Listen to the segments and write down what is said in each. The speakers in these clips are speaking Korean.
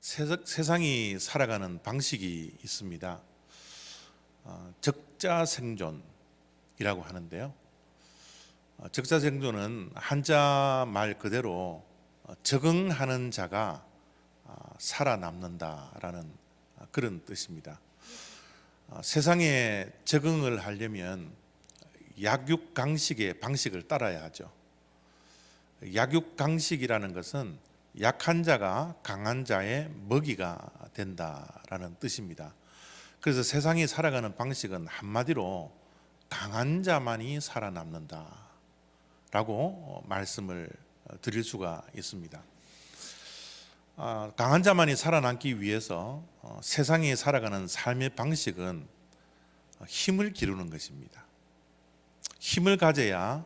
세상이 살아가는 방식이 있습니다. 적자생존이라고 하는데요. 적자생존은 한자 말 그대로 적응하는 자가 살아남는다라는 그런 뜻입니다. 세상에 적응을 하려면 약육강식의 방식을 따라야 하죠. 약육강식이라는 것은 약한 자가 강한 자의 먹이가 된다라는 뜻입니다. 그래서 세상이 살아가는 방식은 한마디로 강한 자만이 살아남는다라고 말씀을 드릴 수가 있습니다. 강한 자만이 살아남기 위해서 세상이 살아가는 삶의 방식은 힘을 기르는 것입니다. 힘을 가져야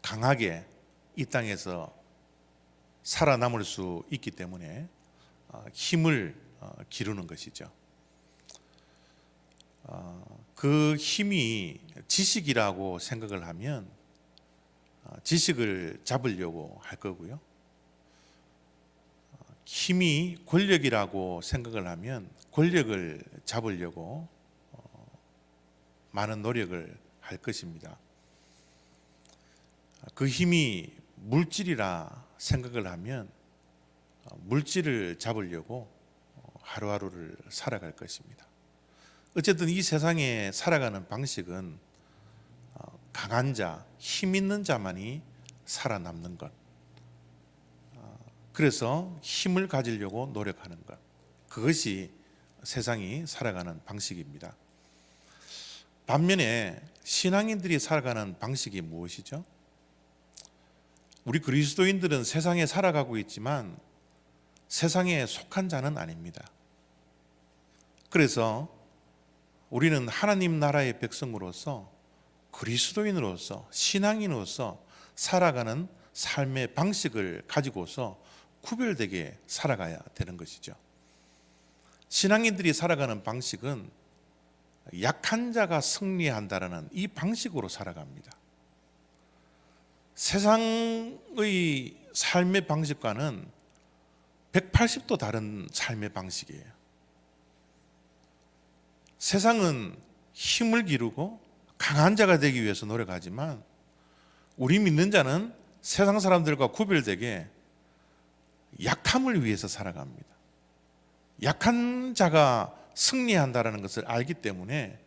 강하게 이 땅에서 살아남을 수 있기 때문에 힘을 기르는 것이죠. 그 힘이 지식이라고 생각을 하면 지식을 잡으려고 할 거고요. 힘이 권력이라고 생각을 하면 권력을 잡으려고 많은 노력을 할 것입니다. 그 힘이 물질이라 생각을 하면 물질을 잡으려고 하루하루를 살아갈 것입니다. 어쨌든 이 세상에 살아가는 방식은 강한 자, 힘 있는 자만이 살아남는 것. 그래서 힘을 가지려고 노력하는 것. 그것이 세상이 살아가는 방식입니다. 반면에 신앙인들이 살아가는 방식이 무엇이죠? 우리 그리스도인들은 세상에 살아가고 있지만 세상에 속한 자는 아닙니다. 그래서 우리는 하나님 나라의 백성으로서 그리스도인으로서 신앙인으로서 살아가는 삶의 방식을 가지고서 구별되게 살아가야 되는 것이죠. 신앙인들이 살아가는 방식은 약한 자가 승리한다라는 이 방식으로 살아갑니다. 세상의 삶의 방식과는 180도 다른 삶의 방식이에요. 세상은 힘을 기르고 강한 자가 되기 위해서 노력하지만 우리 믿는 자는 세상 사람들과 구별되게 약함을 위해서 살아갑니다. 약한 자가 승리한다는 것을 알기 때문에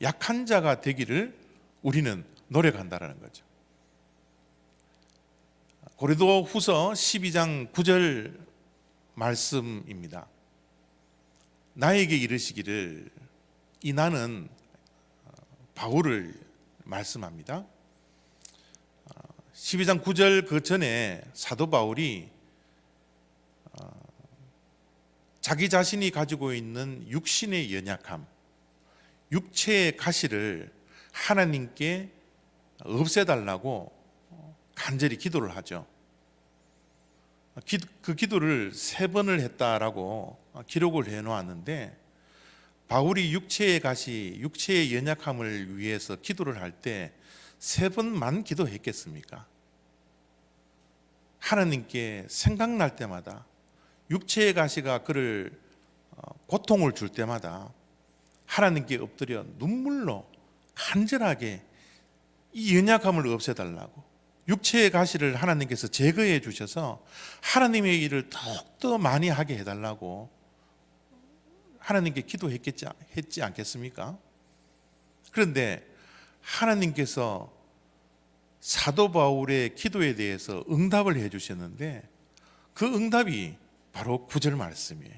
약한 자가 되기를 우리는 노력한다는 거죠. 고린도 후서 12장 9절 말씀입니다. 나에게 이르시기를, 이 나는 바울을 말씀합니다. 12장 9절 그 전에 사도 바울이 자기 자신이 가지고 있는 육신의 연약함, 육체의 가시를 하나님께 없애달라고 간절히 기도를 하죠. 그 기도를 3번을 했다라고 기록을 해놓았는데, 바울이 육체의 가시, 육체의 연약함을 위해서 기도를 할 때 3번만 기도했겠습니까? 하나님께 생각날 때마다, 육체의 가시가 그를 고통을 줄 때마다 하나님께 엎드려 눈물로 간절하게 이 연약함을 없애달라고, 육체의 가시를 하나님께서 제거해 주셔서 하나님의 일을 더욱더 많이 하게 해달라고 하나님께 기도했지 않겠습니까? 그런데 하나님께서 사도 바울의 기도에 대해서 응답을 해 주셨는데, 그 응답이 바로 9절 말씀이에요.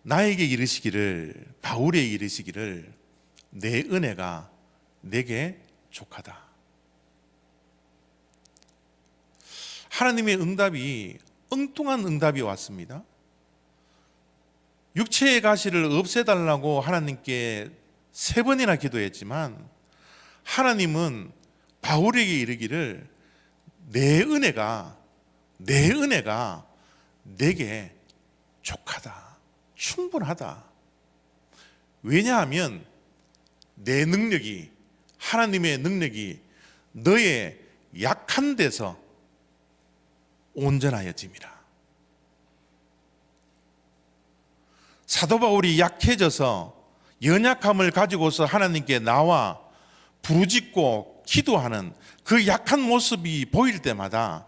나에게 이르시기를, 바울에 이르시기를, 내 은혜가 내게 족하다. 하나님의 응답이 엉뚱한 응답이 왔습니다. 육체의 가시를 없애달라고 하나님께 3번이나 기도했지만 하나님은 바울에게 이르기를, 내 은혜가 내게 족하다, 충분하다. 왜냐하면 내 능력이, 하나님의 능력이 너의 약한 데서 온전하여짐이라. 사도 바울이 약해져서 연약함을 가지고서 하나님께 나와 부르짖고 기도하는 그 약한 모습이 보일 때마다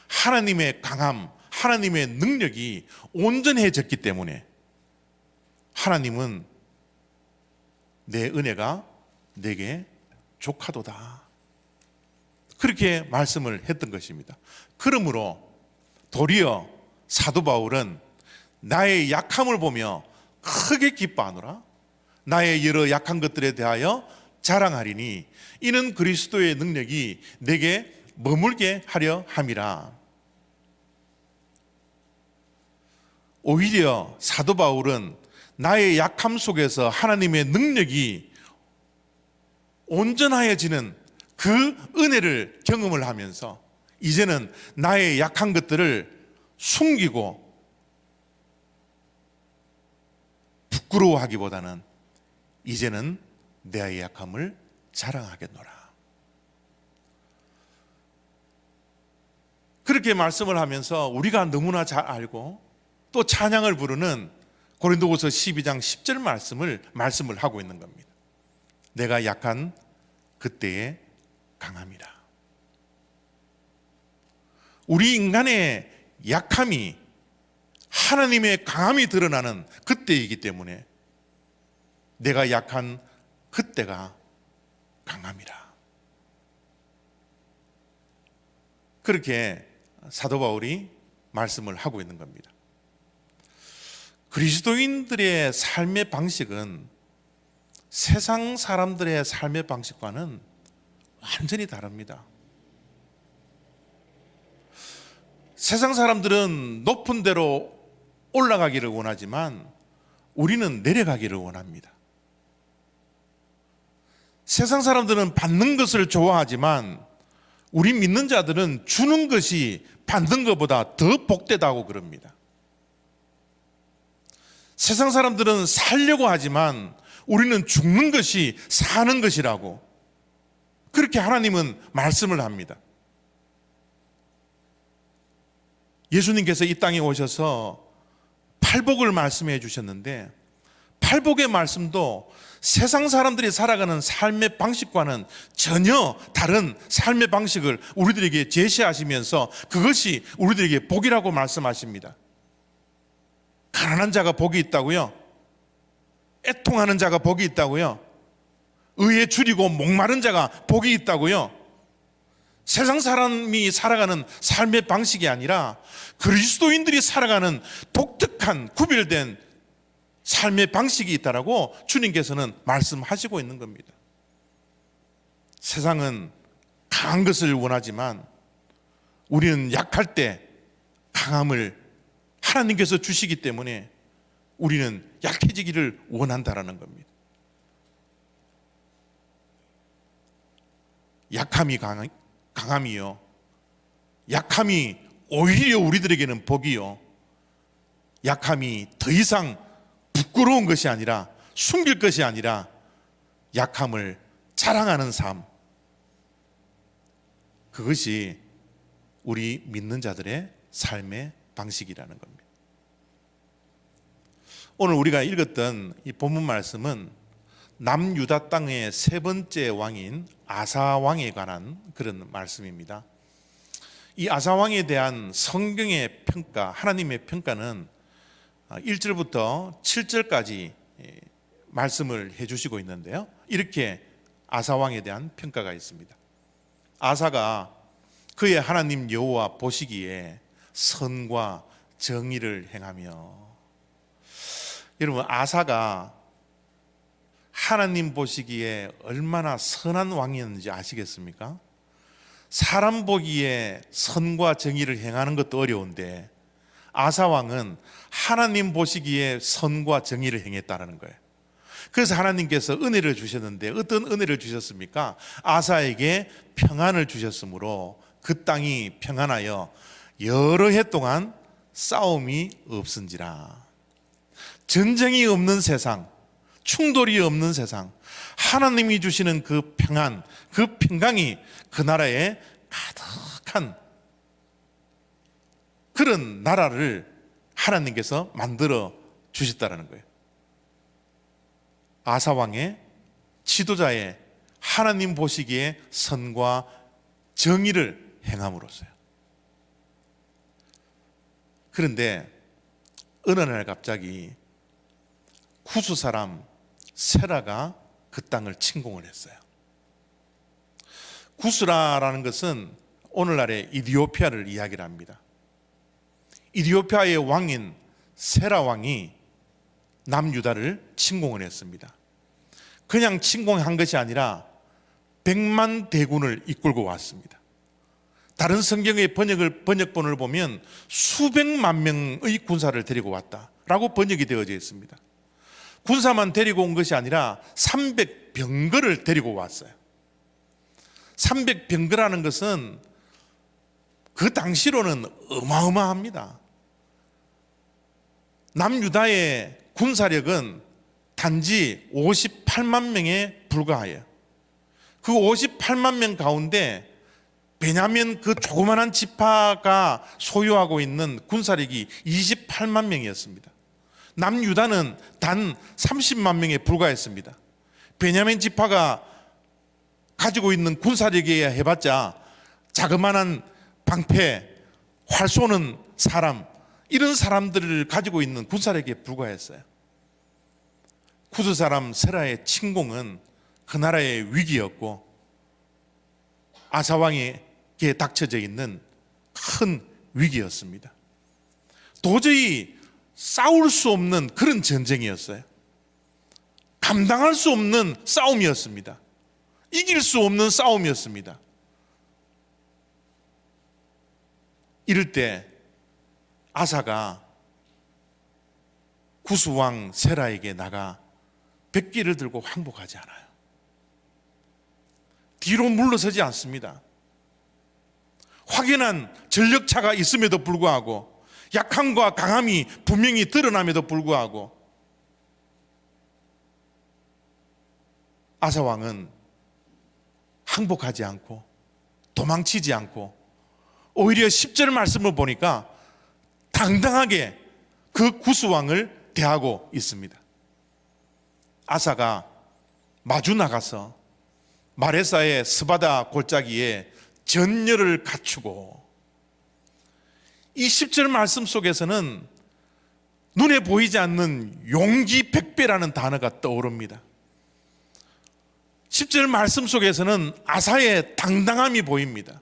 하나님의 강함, 하나님의 능력이 온전해졌기 때문에 하나님은 내 은혜가 내게 족하도다, 그렇게 말씀을 했던 것입니다. 그러므로 도리어 사도 바울은 나의 약함을 보며 크게 기뻐하노라. 나의 여러 약한 것들에 대하여 자랑하리니 이는 그리스도의 능력이 내게 머물게 하려 함이라. 오히려 사도 바울은 나의 약함 속에서 하나님의 능력이 온전하여지는 그 은혜를 경험을 하면서 이제는 나의 약한 것들을 숨기고 부끄러워하기보다는 이제는 내 약함을 자랑하겠노라. 그렇게 말씀을 하면서 우리가 너무나 잘 알고 또 찬양을 부르는 고린도후서 12장 10절 말씀을 하고 있는 겁니다. 내가 약한 그때의 강함이라. 우리 인간의 약함이 하나님의 강함이 드러나는 그때이기 때문에 내가 약한 그때가 강함이라. 그렇게 사도 바울이 말씀을 하고 있는 겁니다. 그리스도인들의 삶의 방식은 세상 사람들의 삶의 방식과는 완전히 다릅니다. 세상 사람들은 높은 데로 올라가기를 원하지만 우리는 내려가기를 원합니다. 세상 사람들은 받는 것을 좋아하지만 우리 믿는 자들은 주는 것이 받는 것보다 더 복되다고 그럽니다. 세상 사람들은 살려고 하지만 우리는 죽는 것이 사는 것이라고 그렇게 하나님은 말씀을 합니다. 예수님께서 이 땅에 오셔서 팔복을 말씀해 주셨는데 팔복의 말씀도 세상 사람들이 살아가는 삶의 방식과는 전혀 다른 삶의 방식을 우리들에게 제시하시면서 그것이 우리들에게 복이라고 말씀하십니다. 가난한 자가 복이 있다고요? 애통하는 자가 복이 있다고요? 의에 줄이고 목마른 자가 복이 있다고요? 세상 사람이 살아가는 삶의 방식이 아니라 그리스도인들이 살아가는 독특한 구별된 삶의 방식이 있다라고 주님께서는 말씀하시고 있는 겁니다. 세상은 강한 것을 원하지만 우리는 약할 때 강함을 하나님께서 주시기 때문에 우리는 약해지기를 원한다라는 겁니다. 약함이 강함이요, 약함이 오히려 우리들에게는 복이요, 약함이 더 이상 부끄러운 것이 아니라 숨길 것이 아니라 약함을 자랑하는 삶, 그것이 우리 믿는 자들의 삶의 방식이라는 겁니다. 오늘 우리가 읽었던 이 본문 말씀은 남유다 땅의 세 번째 왕인 아사 왕에 관한 그런 말씀입니다. 이 아사 왕에 대한 성경의 평가, 하나님의 평가는 1절부터 7절까지 말씀을 해주시고 있는데요, 이렇게 아사 왕에 대한 평가가 있습니다. 아사가 그의 하나님 여호와 보시기에 선과 정의를 행하며, 여러분 아사가 하나님 보시기에 얼마나 선한 왕이었는지 아시겠습니까? 사람 보기에 선과 정의를 행하는 것도 어려운데 아사 왕은 하나님 보시기에 선과 정의를 행했다는 거예요. 그래서 하나님께서 은혜를 주셨는데 어떤 은혜를 주셨습니까? 아사에게 평안을 주셨으므로 그 땅이 평안하여 여러 해 동안 싸움이 없은지라. 전쟁이 없는 세상, 충돌이 없는 세상, 하나님이 주시는 그 평안, 그 평강이 그 나라에 가득한 그런 나라를 하나님께서 만들어 주셨다는 거예요. 아사 왕의 지도자의 하나님 보시기에 선과 정의를 행함으로써요. 그런데 어느 날 갑자기 구스 사람 세라가 그 땅을 침공을 했어요. 구스라라는 것은 오늘날의 이디오피아를 이야기를 합니다. 이디오피아의 왕인 세라 왕이 남유다를 침공을 했습니다. 그냥 침공한 것이 아니라 100만 대군을 이끌고 왔습니다. 다른 성경의 번역본을 보면 수백만 명의 군사를 데리고 왔다라고 번역이 되어져 있습니다. 군사만 데리고 온 것이 아니라 300병거를 데리고 왔어요. 300병거라는 것은 그 당시로는 어마어마합니다. 남유다의 군사력은 단지 58만 명에 불과해요. 그 58만 명 가운데 베냐민 그 조그만한 지파가 소유하고 있는 군사력이 28만 명이었습니다. 남유다는 단 30만 명에 불과했습니다. 베냐민 지파가 가지고 있는 군사력에 해봤자 자그마한 방패, 활 쏘는 사람, 이런 사람들을 가지고 있는 군사력에 불과했어요. 구스 사람 세라의 침공은 그 나라의 위기였고 아사 왕에게 닥쳐져 있는 큰 위기였습니다. 도저히 싸울 수 없는 그런 전쟁이었어요. 감당할 수 없는 싸움이었습니다. 이길 수 없는 싸움이었습니다. 이럴 때 아사가 구스 왕 세라에게 나가 백기를 들고 항복하지 않아요. 뒤로 물러서지 않습니다. 확연한 전력차가 있음에도 불구하고, 약함과 강함이 분명히 드러남에도 불구하고 아사 왕은 항복하지 않고 도망치지 않고 오히려 10절 말씀을 보니까 당당하게 그 구스 왕을 대하고 있습니다. 아사가 마주 나가서 마레사의 스바다 골짜기에 전열을 갖추고, 이 10절 말씀 속에서는 눈에 보이지 않는 용기 백배라는 단어가 떠오릅니다. 10절 말씀 속에서는 아사의 당당함이 보입니다.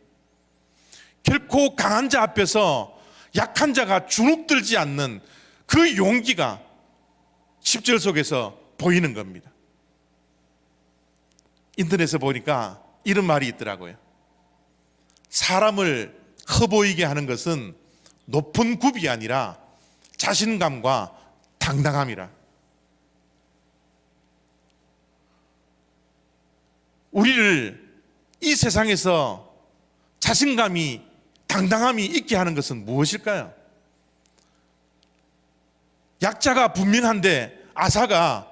결코 강한 자 앞에서 약한 자가 주눅들지 않는 그 용기가 10절 속에서 보이는 겁니다. 인터넷에 보니까 이런 말이 있더라고요. 사람을 커 보이게 하는 것은 높은 굽이 아니라 자신감과 당당함이라. 우리를 이 세상에서 자신감이, 당당함이 있게 하는 것은 무엇일까요? 약자가 분명한데 아사가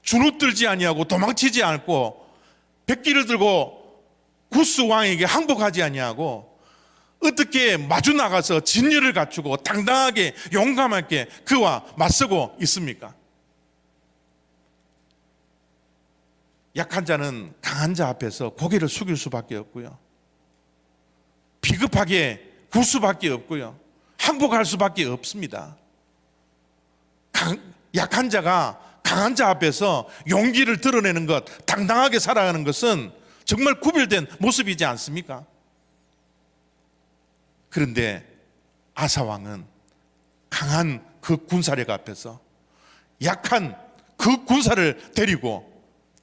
주눅들지 아니하고 도망치지 않고 백기를 들고 구스 왕에게 항복하지 아니하고 어떻게 마주 나가서 진열을 갖추고 당당하게 용감하게 그와 맞서고 있습니까? 약한 자는 강한 자 앞에서 고개를 숙일 수밖에 없고요, 비겁하게 굴 수밖에 없고요, 항복할 수밖에 없습니다. 약한 자가 강한 자 앞에서 용기를 드러내는 것, 당당하게 살아가는 것은 정말 구별된 모습이지 않습니까? 그런데 아사 왕은 강한 그 군사력 앞에서 약한 그 군사를 데리고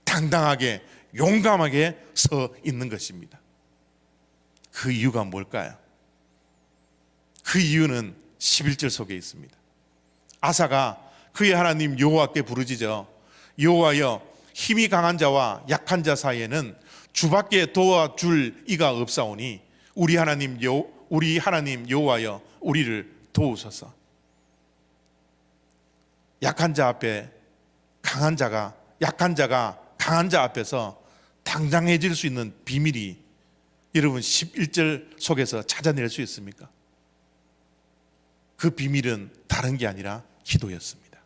당당하게 용감하게 서 있는 것입니다. 그 이유가 뭘까요? 그 이유는 11절 속에 있습니다. 아사가 그의 하나님 여호와께 부르짖어 여호와여, 힘이 강한 자와 약한 자 사이에는 주밖에 도와줄 이가 없사오니 우리 하나님 여호와여, 우리를 도우소서. 약한 자 앞에 약한 자가 강한 자 앞에서 당당해질 수 있는 비밀이 여러분 11절 속에서 찾아낼 수 있습니까? 그 비밀은 다른 게 아니라 기도였습니다.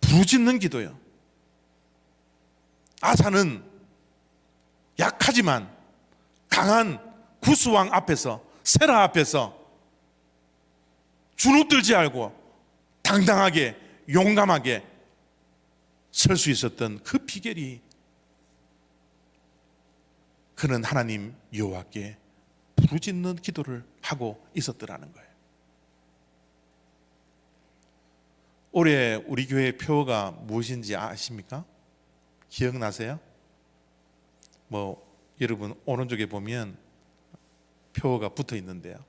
부르짖는 기도요. 아사는 약하지만 강한 구스왕 앞에서, 세라 앞에서 주눅들지 않고 당당하게 용감하게 설 수 있었던 그 비결이, 그는 하나님 여호와께 부르짖는 기도를 하고 있었더라는 거예요. 올해 우리 교회 표어가 무엇인지 아십니까? 기억나세요? 여러분 오른쪽에 보면 표어가 붙어 있는데요,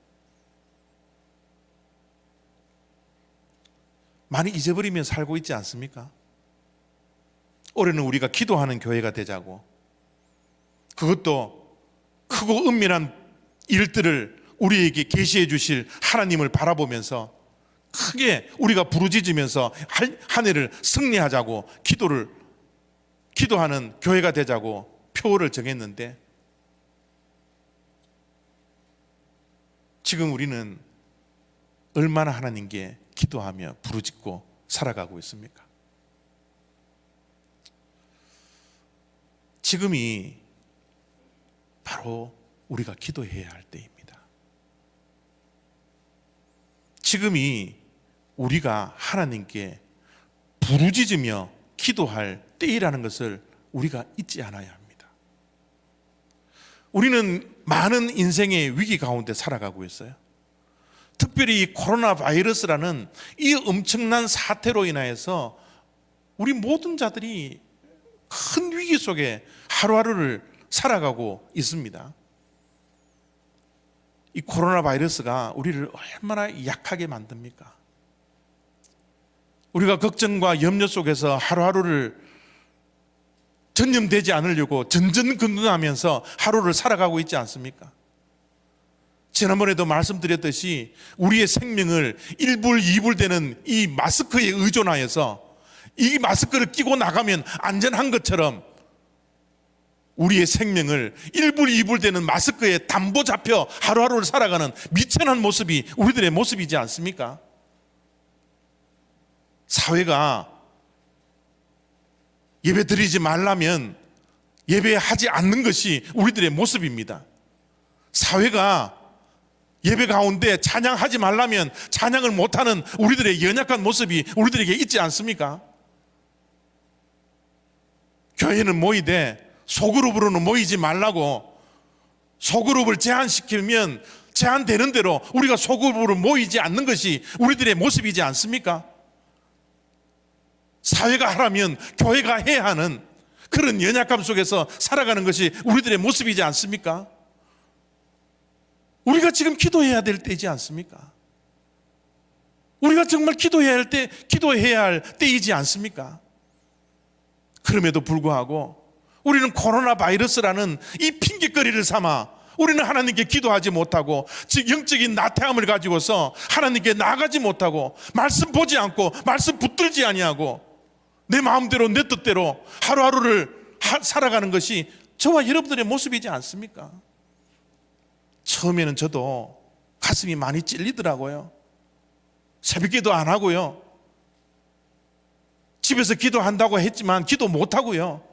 많이 잊어버리며 살고 있지 않습니까? 올해는 우리가 기도하는 교회가 되자고, 그것도 크고 은밀한 일들을 우리에게 계시해 주실 하나님을 바라보면서 크게 우리가 부르짖으면서 한 해를 승리하자고 기도하는 교회가 되자고 표어를 정했는데, 지금 우리는 얼마나 하나님께 기도하며 부르짖고 살아가고 있습니까? 지금이 바로 우리가 기도해야 할 때입니다. 지금이 우리가 하나님께 부르짖으며 기도할 때이라는 것을 우리가 잊지 않아야 합니다. 우리는 많은 인생의 위기 가운데 살아가고 있어요. 특별히 이 코로나 바이러스라는 이 엄청난 사태로 인하여서 우리 모든 자들이 큰 위기 속에 하루하루를 살아가고 있습니다. 이 코로나 바이러스가 우리를 얼마나 약하게 만듭니까? 우리가 걱정과 염려 속에서 하루하루를 전염되지 않으려고 전전긍긍하면서 하루를 살아가고 있지 않습니까? 지난번에도 말씀드렸듯이 우리의 생명을 1불, 2불 되는 이 마스크에 의존하여서 이 마스크를 끼고 나가면 안전한 것처럼 우리의 생명을 1불, 2불 되는 마스크에 담보 잡혀 하루하루를 살아가는 미천한 모습이 우리들의 모습이지 않습니까? 사회가 예배 드리지 말라면 예배하지 않는 것이 우리들의 모습입니다. 사회가 예배 가운데 찬양하지 말라면 찬양을 못하는 우리들의 연약한 모습이 우리들에게 있지 않습니까? 교회는 모이되 소그룹으로는 모이지 말라고, 소그룹을 제한시키면 제한되는 대로 우리가 소그룹으로 모이지 않는 것이 우리들의 모습이지 않습니까? 사회가 하라면 교회가 해야 하는 그런 연약함 속에서 살아가는 것이 우리들의 모습이지 않습니까? 우리가 지금 기도해야 될 때이지 않습니까? 우리가 정말 기도해야 할 때이지 않습니까? 그럼에도 불구하고 우리는 코로나 바이러스라는 이 핑계거리를 삼아 우리는 하나님께 기도하지 못하고, 즉 영적인 나태함을 가지고서 하나님께 나아가지 못하고, 말씀 보지 않고 말씀 붙들지 아니하고 내 마음대로 내 뜻대로 하루하루를 살아가는 것이 저와 여러분들의 모습이지 않습니까? 처음에는 저도 가슴이 많이 찔리더라고요. 새벽기도 안 하고요, 집에서 기도한다고 했지만 기도 못 하고요,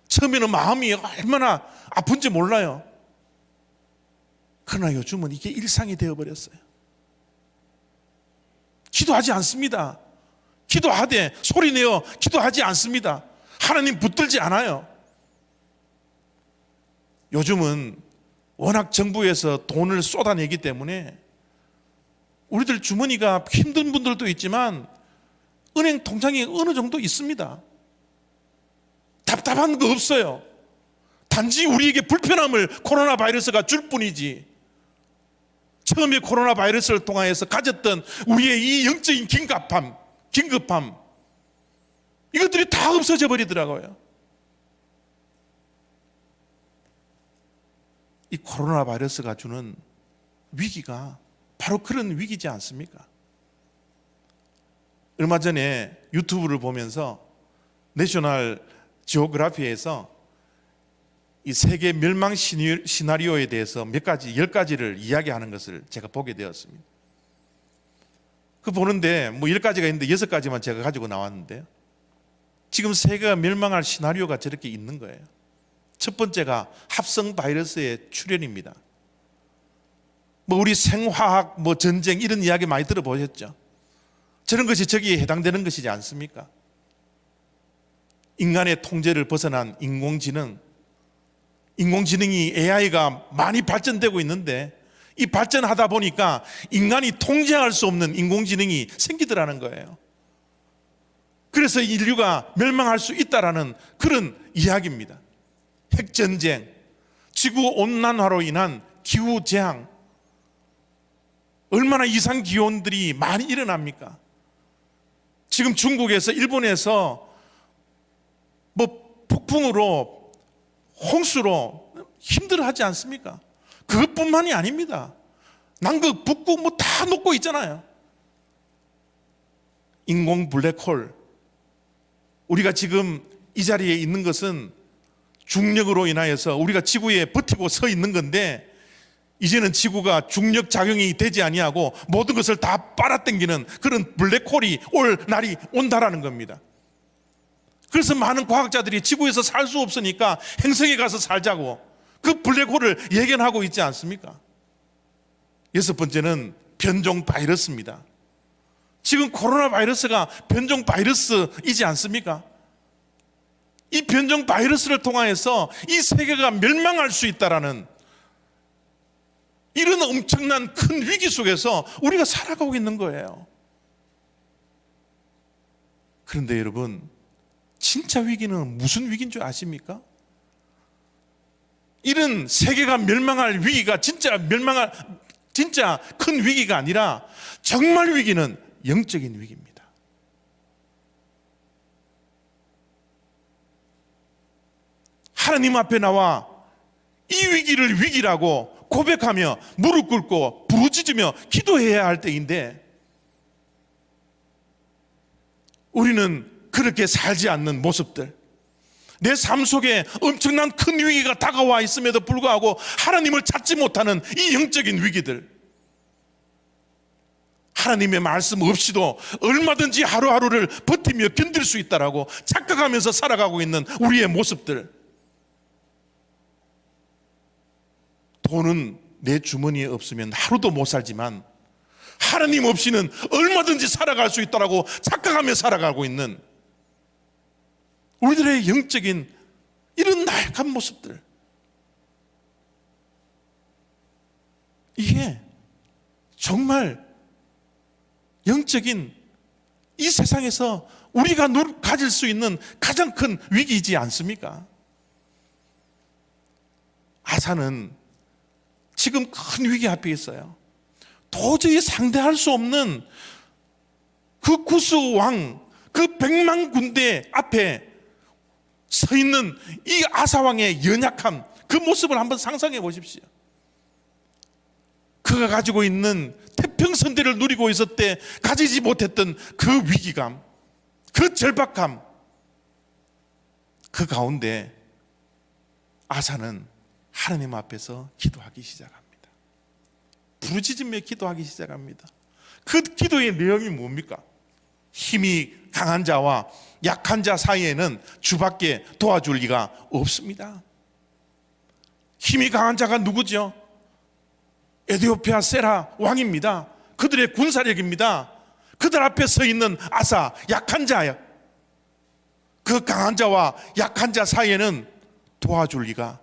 처음에는 마음이 얼마나 아픈지 몰라요. 그러나 요즘은 이게 일상이 되어버렸어요. 기도하지 않습니다. 기도하되 소리내어 기도하지 않습니다. 하나님 붙들지 않아요. 요즘은 워낙 정부에서 돈을 쏟아내기 때문에 우리들 주머니가 힘든 분들도 있지만 은행 통장이 어느 정도 있습니다. 답답한 거 없어요. 단지 우리에게 불편함을 코로나 바이러스가 줄 뿐이지, 처음에 코로나 바이러스를 통하여서 가졌던 우리의 이 영적인 긴급함, 이것들이 다 없어져 버리더라고요. 이 코로나 바이러스가 주는 위기가 바로 그런 위기지 않습니까? 얼마 전에 유튜브를 보면서 내셔널 지오그래피에서 이 세계 멸망 시나리오에 대해서 몇 가지, 10가지를 이야기하는 것을 제가 보게 되었습니다. 그 보는데 뭐 10가지가 있는데 6가지만 제가 가지고 나왔는데요. 지금 세계가 멸망할 시나리오가 저렇게 있는 거예요. 첫 번째가 합성 바이러스의 출현입니다. 뭐 우리 생화학, 뭐 전쟁 이런 이야기 많이 들어보셨죠? 저런 것이 저기에 해당되는 것이지 않습니까? 인간의 통제를 벗어난 인공지능이 AI가 많이 발전되고 있는데 이 발전하다 보니까 인간이 통제할 수 없는 인공지능이 생기더라는 거예요. 그래서 인류가 멸망할 수 있다라는 그런 이야기입니다. 핵전쟁, 지구온난화로 인한 기후재앙, 얼마나 이상 기온들이 많이 일어납니까? 지금 중국에서, 일본에서 뭐 폭풍으로, 홍수로 힘들어하지 않습니까? 그것뿐만이 아닙니다. 남극, 북극 뭐 다 녹고 있잖아요. 인공 블랙홀, 우리가 지금 이 자리에 있는 것은 중력으로 인하여서 우리가 지구에 버티고 서 있는 건데, 이제는 지구가 중력 작용이 되지 아니하고 모든 것을 다 빨아당기는 그런 블랙홀이 올 날이 온다라는 겁니다. 그래서 많은 과학자들이 지구에서 살 수 없으니까 행성에 가서 살자고 그 블랙홀을 예견하고 있지 않습니까? 6번째는 변종 바이러스입니다. 지금 코로나 바이러스가 변종 바이러스이지 않습니까? 이 변종 바이러스를 통하여서 이 세계가 멸망할 수 있다라는 이런 엄청난 큰 위기 속에서 우리가 살아가고 있는 거예요. 그런데 여러분, 진짜 위기는 무슨 위기인 줄 아십니까? 이런 세계가 멸망할 위기가 진짜 큰 위기가 아니라 정말 위기는 영적인 위기입니다. 하나님 앞에 나와 이 위기를 위기라고 고백하며 무릎 꿇고 부르짖으며 기도해야 할 때인데, 우리는 그렇게 살지 않는 모습들, 내 삶 속에 엄청난 큰 위기가 다가와 있음에도 불구하고 하나님을 찾지 못하는 이 영적인 위기들, 하나님의 말씀 없이도 얼마든지 하루하루를 버티며 견딜 수 있다라고 착각하면서 살아가고 있는 우리의 모습들, 돈은 내 주머니에 없으면 하루도 못 살지만 하나님 없이는 얼마든지 살아갈 수 있다라고 착각하며 살아가고 있는 우리들의 영적인 이런 나약한 모습들, 이게 정말 영적인 이 세상에서 우리가 가질 수 있는 가장 큰 위기이지 않습니까? 아사는 지금 큰 위기 앞에 있어요. 도저히 상대할 수 없는 그 구스 왕, 그 100만 군대 앞에 서 있는 이 아사 왕의 연약함, 그 모습을 한번 상상해 보십시오. 그가 가지고 있는 태평성대를 누리고 있을 때 가지지 못했던 그 위기감, 그 절박함, 그 가운데 아사는 하나님 앞에서 기도하기 시작합니다. 부르짖으며 기도하기 시작합니다. 그 기도의 내용이 뭡니까? 힘이 강한 자와 약한 자 사이에는 주밖에 도와줄 리가 없습니다. 힘이 강한 자가 누구죠? 에디오피아 세라 왕입니다. 그들의 군사력입니다. 그들 앞에 서 있는 아사, 약한 자예요. 그 강한 자와 약한 자 사이에는 도와줄 리가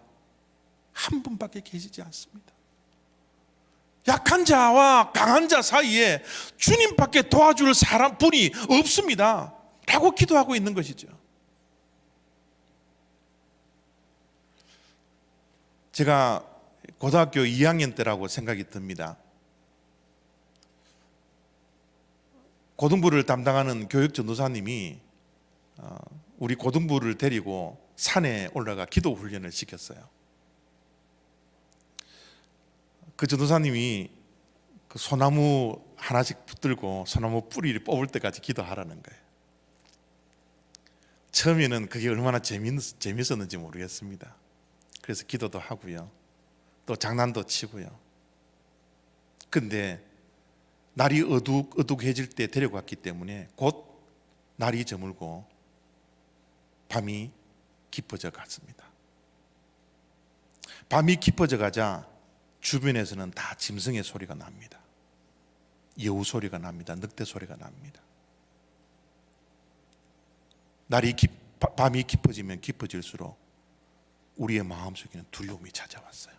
한 분밖에 계시지 않습니다. 약한 자와 강한 자 사이에 주님밖에 도와줄 분이 없습니다 라고 기도하고 있는 것이죠. 제가 고등학교 2학년 때라고 생각이 듭니다. 고등부를 담당하는 교육 전도사님이 우리 고등부를 데리고 산에 올라가 기도 훈련을 시켰어요. 그 전도사님이 그 소나무 하나씩 붙들고 소나무 뿌리를 뽑을 때까지 기도하라는 거예요. 처음에는 그게 얼마나 재밌었는지 모르겠습니다. 그래서 기도도 하고요, 또 장난도 치고요. 근데 날이 어둑어둑해질 때 데려갔기 때문에 곧 날이 저물고 밤이 깊어져 갔습니다. 밤이 깊어져 가자 주변에서는 다 짐승의 소리가 납니다. 여우 소리가 납니다. 늑대 소리가 납니다. 밤이 깊어지면 깊어질수록 우리의 마음속에는 두려움이 찾아왔어요.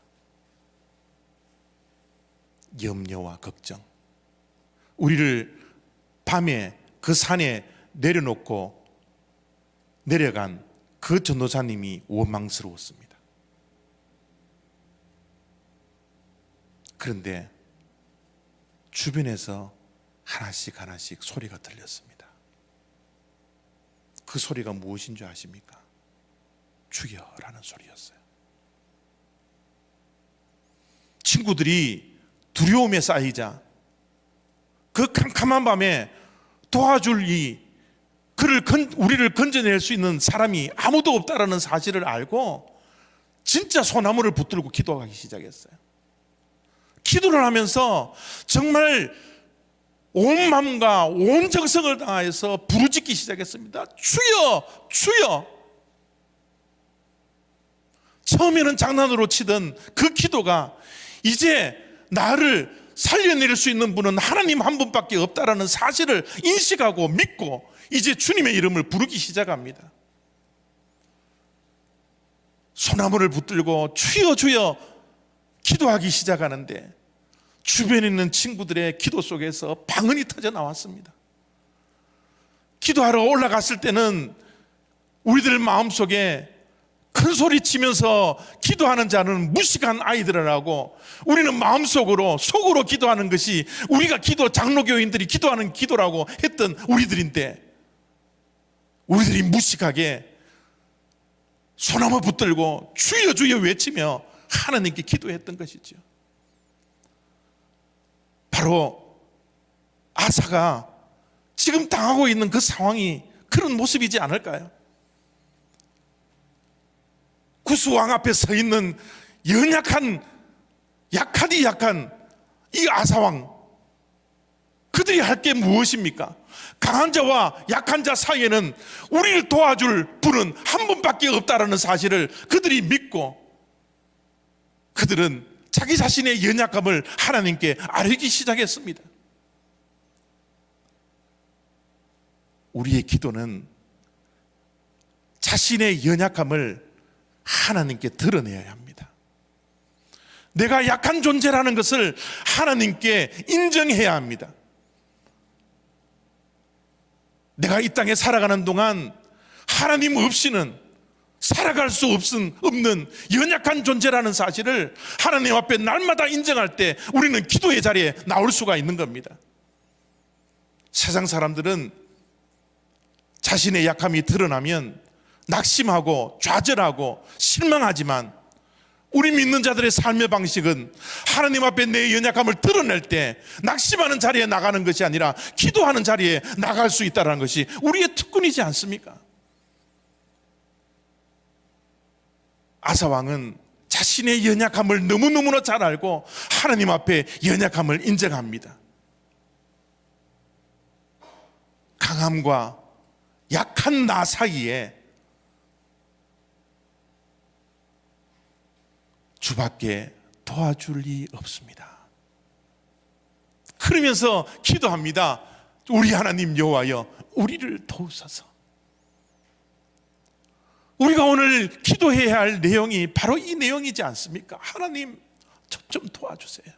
염려와 걱정. 우리를 밤에 그 산에 내려놓고 내려간 그 전도사님이 원망스러웠습니다. 그런데 주변에서 하나씩 소리가 들렸습니다. 그 소리가 무엇인 줄 아십니까? 죽여라는 소리였어요. 친구들이 두려움에 쌓이자 그 캄캄한 밤에 도와줄 우리를 건져낼 수 있는 사람이 아무도 없다라는 사실을 알고 진짜 소나무를 붙들고 기도하기 시작했어요. 기도를 하면서 정말 온 마음과 온 정성을 다해서 부르짖기 시작했습니다. 주여, 주여. 처음에는 장난으로 치던 그 기도가 이제 나를 살려낼 수 있는 분은 하나님 한 분밖에 없다라는 사실을 인식하고 믿고 이제 주님의 이름을 부르기 시작합니다. 소나무를 붙들고 주여 주여 기도하기 시작하는데 주변에 있는 친구들의 기도 속에서 방언이 터져 나왔습니다. 기도하러 올라갔을 때는 우리들 마음속에 큰 소리 치면서 기도하는 자는 무식한 아이들이라고, 우리는 마음속으로 속으로 기도하는 것이 우리가 장로교인들이 기도하는 기도라고 했던 우리들인데, 우리들이 무식하게 소나무 붙들고 주여 주여 외치며 하나님께 기도했던 것이죠. 바로 아사가 지금 당하고 있는 그 상황이 그런 모습이지 않을까요? 구스왕 앞에 서 있는 약하디 약한 이 아사왕, 그들이 할 게 무엇입니까? 강한 자와 약한 자 사이에는 우리를 도와줄 분은 한 분밖에 없다라는 사실을 그들이 믿고, 그들은 자기 자신의 연약함을 하나님께 아뢰기 시작했습니다. 우리의 기도는 자신의 연약함을 하나님께 드러내야 합니다. 내가 약한 존재라는 것을 하나님께 인정해야 합니다. 내가 이 땅에 살아가는 동안 하나님 없이는 살아갈 수 없는 연약한 존재라는 사실을 하나님 앞에 날마다 인정할 때 우리는 기도의 자리에 나올 수가 있는 겁니다. 세상 사람들은 자신의 약함이 드러나면 낙심하고 좌절하고 실망하지만, 우리 믿는 자들의 삶의 방식은 하나님 앞에 내 연약함을 드러낼 때 낙심하는 자리에 나가는 것이 아니라 기도하는 자리에 나갈 수 있다는 것이 우리의 특권이지 않습니까? 아사왕은 자신의 연약함을 너무너무나 잘 알고 하나님 앞에 연약함을 인정합니다. 강함과 약한 나 사이에 주밖에 도와줄 리 없습니다. 그러면서 기도합니다. 우리 하나님 여호와여, 우리를 도우소서. 우리가 오늘 기도해야 할 내용이 바로 이 내용이지 않습니까? 하나님, 저 좀 도와주세요.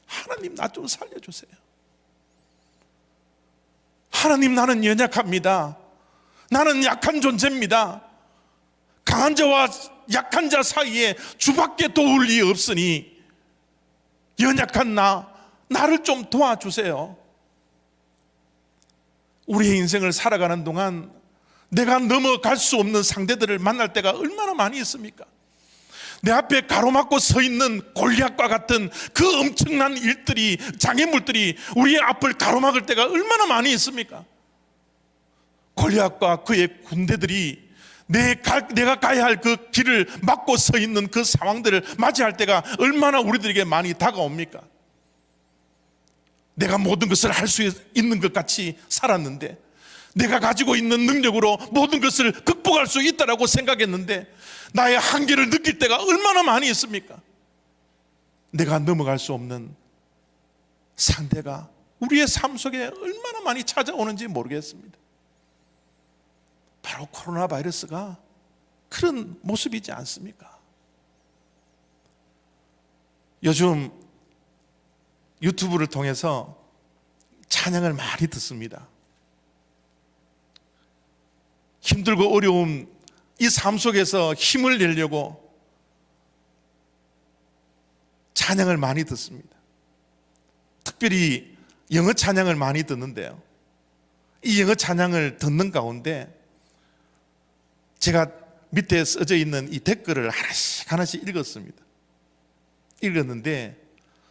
하나님, 나 좀 살려주세요. 하나님, 나는 연약합니다. 나는 약한 존재입니다. 강한 자와 약한 자 사이에 주밖에 도울 리 없으니 연약한 나를 좀 도와주세요. 우리의 인생을 살아가는 동안 내가 넘어갈 수 없는 상대들을 만날 때가 얼마나 많이 있습니까? 내 앞에 가로막고 서 있는 골리앗과 같은 그 엄청난 일들이, 장애물들이 우리의 앞을 가로막을 때가 얼마나 많이 있습니까? 골리앗과 그의 군대들이 내가 가야 할 그 길을 막고 서 있는 그 상황들을 맞이할 때가 얼마나 우리들에게 많이 다가옵니까? 내가 모든 것을 할 수 있는 것 같이 살았는데, 내가 가지고 있는 능력으로 모든 것을 극복할 수 있다고 생각했는데 나의 한계를 느낄 때가 얼마나 많이 있습니까? 내가 넘어갈 수 없는 상대가 우리의 삶 속에 얼마나 많이 찾아오는지 모르겠습니다. 바로 코로나 바이러스가 그런 모습이지 않습니까? 요즘 유튜브를 통해서 찬양을 많이 듣습니다. 힘들고 어려운 이 삶 속에서 힘을 내려고 찬양을 많이 듣습니다. 특별히 영어 찬양을 많이 듣는데요, 이 영어 찬양을 듣는 가운데 제가 밑에 써져 있는 이 댓글을 하나씩 읽었습니다. 읽었는데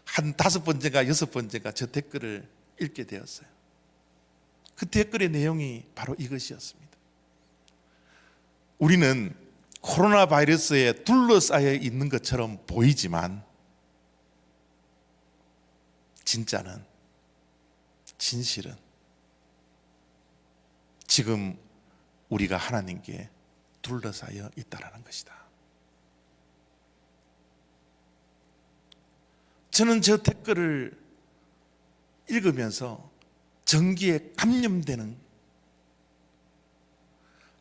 한 5번째가 6번째가 저 댓글을 읽게 되었어요. 그 댓글의 내용이 바로 이것이었습니다. 우리는 코로나 바이러스에 둘러싸여 있는 것처럼 보이지만 진실은 지금 우리가 하나님께 둘러싸여 있다라는 것이다. 저는 저 댓글을 읽으면서 전기에 감염되는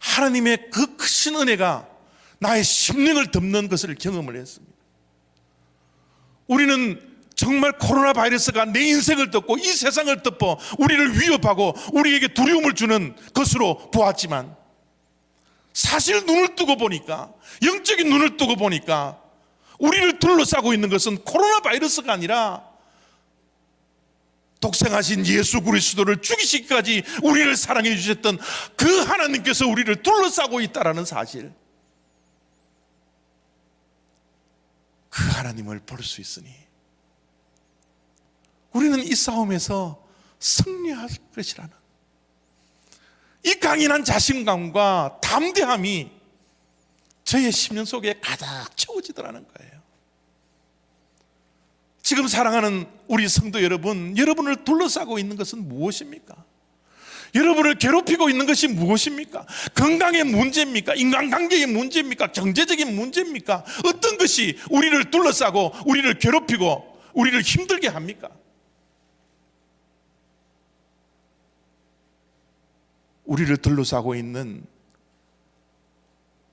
하나님의 그 크신 은혜가 나의 심령을 덮는 것을 경험을 했습니다. 우리는 정말 코로나 바이러스가 내 인생을 덮고 이 세상을 덮어 우리를 위협하고 우리에게 두려움을 주는 것으로 보았지만, 사실 눈을 뜨고 보니까, 영적인 눈을 뜨고 보니까 우리를 둘러싸고 있는 것은 코로나 바이러스가 아니라 독생하신 예수 그리스도를 죽이시기까지 우리를 사랑해 주셨던 그 하나님께서 우리를 둘러싸고 있다는 사실, 그 하나님을 볼 수 있으니 우리는 이 싸움에서 승리할 것이라는 이 강인한 자신감과 담대함이 저의 심령 속에 가득 채워지더라는 거예요. 지금 사랑하는 우리 성도 여러분, 여러분을 둘러싸고 있는 것은 무엇입니까? 여러분을 괴롭히고 있는 것이 무엇입니까? 건강의 문제입니까? 인간관계의 문제입니까? 경제적인 문제입니까? 어떤 것이 우리를 둘러싸고 우리를 괴롭히고 우리를 힘들게 합니까? 우리를 둘러싸고 있는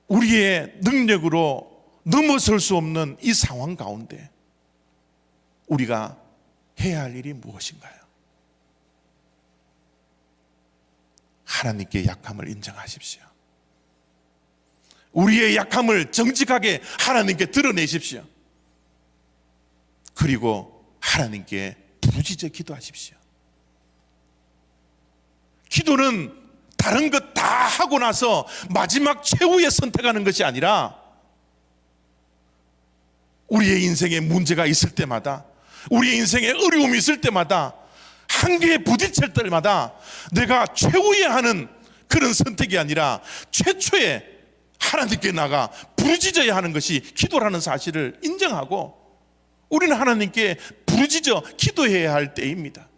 우리의 능력으로 넘어설 수 없는 이 상황 가운데 우리가 해야 할 일이 무엇인가요? 하나님께 약함을 인정하십시오. 우리의 약함을 정직하게 하나님께 드러내십시오. 그리고 하나님께 부르짖어 기도하십시오. 기도는 다른 것 다 하고 나서 마지막 최후의 선택하는 것이 아니라, 우리의 인생에 문제가 있을 때마다, 우리의 인생에 어려움이 있을 때마다, 한계에 부딪힐 때마다 내가 최후에 하는 그런 선택이 아니라 최초에 하나님께 나가 부르짖어야 하는 것이 기도라는 사실을 인정하고 우리는 하나님께 부르짖어 기도해야 할 때입니다.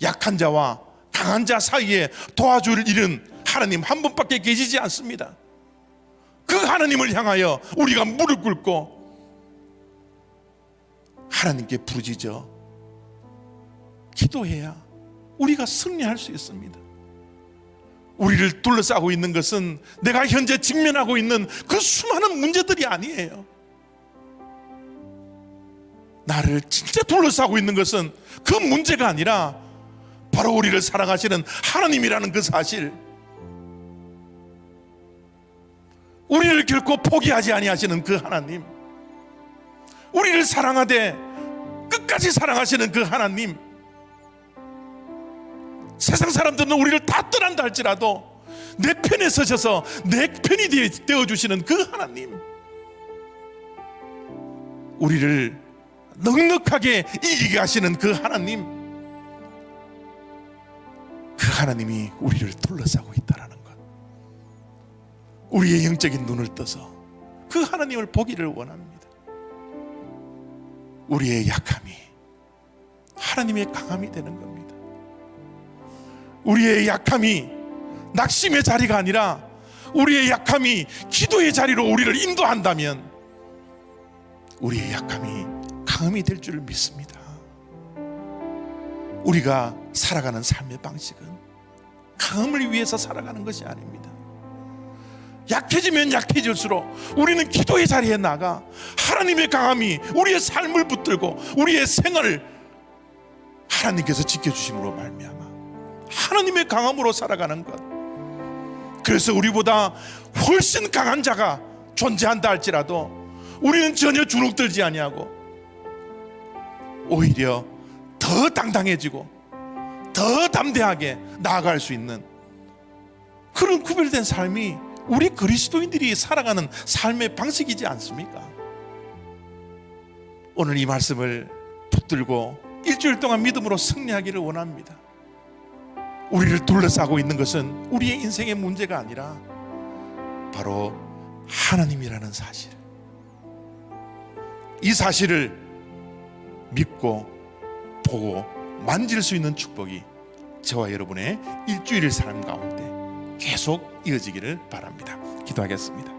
약한 자와 강한 자 사이에 도와줄 일은 하나님 한 분밖에 계시지 않습니다. 그 하나님을 향하여 우리가 무릎 꿇고 하나님께 부르짖어 기도해야 우리가 승리할 수 있습니다. 우리를 둘러싸고 있는 것은 내가 현재 직면하고 있는 그 수많은 문제들이 아니에요. 나를 진짜 둘러싸고 있는 것은 그 문제가 아니라 바로 우리를 사랑하시는 하나님이라는 그 사실, 우리를 결코 포기하지 아니하시는 그 하나님, 우리를 사랑하되 끝까지 사랑하시는 그 하나님, 세상 사람들은 우리를 다 떠난다 할지라도 내 편에 서셔서 내 편이 되어주시는 그 하나님, 우리를 넉넉하게 이기게 하시는 그 하나님, 그 하나님이 우리를 둘러싸고 있다는 것, 우리의 영적인 눈을 떠서 그 하나님을 보기를 원합니다. 우리의 약함이 하나님의 강함이 되는 겁니다. 우리의 약함이 낙심의 자리가 아니라 우리의 약함이 기도의 자리로 우리를 인도한다면 우리의 약함이 강함이 될 줄 믿습니다. 우리가 살아가는 삶의 방식은 강함을 위해서 살아가는 것이 아닙니다. 약해지면 약해질수록 우리는 기도의 자리에 나가 하나님의 강함이 우리의 삶을 붙들고 우리의 생활을 하나님께서 지켜주심으로 말미암아 하나님의 강함으로 살아가는 것. 그래서 우리보다 훨씬 강한 자가 존재한다 할지라도 우리는 전혀 주눅들지 아니하고 오히려 더 당당해지고 더 담대하게 나아갈 수 있는 그런 구별된 삶이 우리 그리스도인들이 살아가는 삶의 방식이지 않습니까? 오늘 이 말씀을 붙들고 일주일 동안 믿음으로 승리하기를 원합니다. 우리를 둘러싸고 있는 것은 우리의 인생의 문제가 아니라 바로 하나님이라는 사실, 이 사실을 믿고 보고 만질 수 있는 축복이 저와 여러분의 일주일의 삶 가운데 계속 이어지기를 바랍니다. 기도하겠습니다.